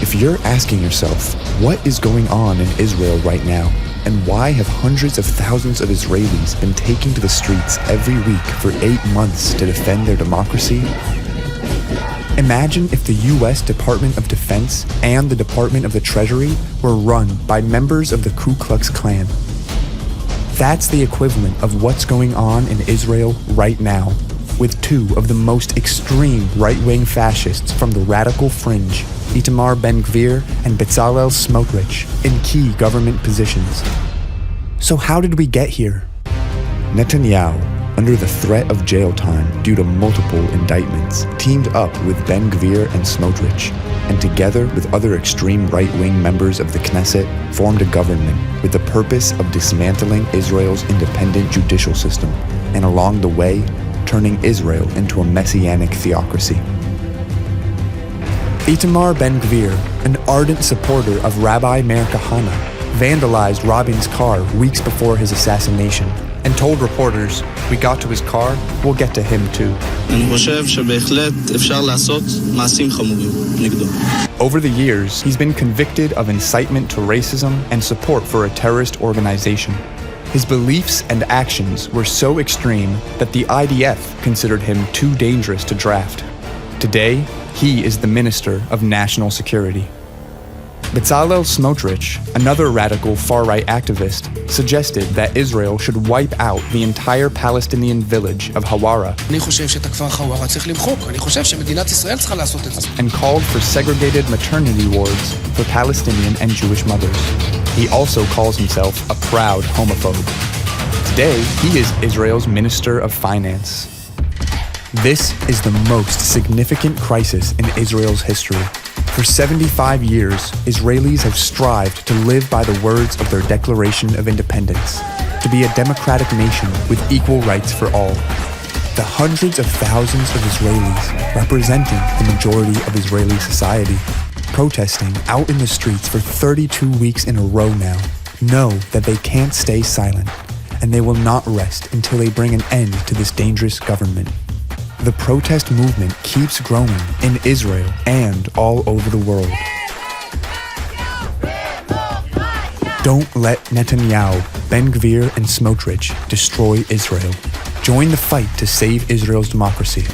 If you're asking yourself, what is going on in Israel right now, and why have hundreds of thousands of Israelis been taking to the streets every week for 8 months to defend their democracy? Imagine if the US Department of Defense and the Department of the Treasury were run by members of the Ku Klux Klan. That's the equivalent of what's going on in Israel right now, with two of the most extreme right-wing fascists from the radical fringe, Itamar Ben-Gvir and Bezalel Smotrich, in key government positions. So how did we get here? Netanyahu, under the threat of jail time due to multiple indictments, teamed up with Ben-Gvir and Smotrich, and together with other extreme right-wing members of the Knesset, formed a government with the purpose of dismantling Israel's independent judicial system, and along the way, turning Israel into a messianic theocracy. Itamar Ben-Gvir, an ardent supporter of Rabbi Meir Kahane, vandalized Rabin's car weeks before his assassination and told reporters, "We got to his car, we'll get to him too." Over the years, he's been convicted of incitement to racism and support for a terrorist organization. His beliefs and actions were so extreme that the IDF considered him too dangerous to draft. Today, he is the Minister of National Security. Bezalel Smotrich, another radical far-right activist, suggested that Israel should wipe out the entire Palestinian village of Hawara and called for segregated maternity wards for Palestinian and Jewish mothers. He also calls himself a proud homophobe. Today, he is Israel's Minister of Finance. This is the most significant crisis in Israel's history. For 75 years, Israelis have strived to live by the words of their Declaration of Independence, to be a democratic nation with equal rights for all. The hundreds of thousands of Israelis, representing the majority of Israeli society, protesting out in the streets for 32 weeks in a row now, know that they can't stay silent, and they will not rest until they bring an end to this dangerous government. The protest movement keeps growing in Israel and all over the world. Don't let Netanyahu, Ben-Gvir, and Smotrich destroy Israel. Join the fight to save Israel's democracy.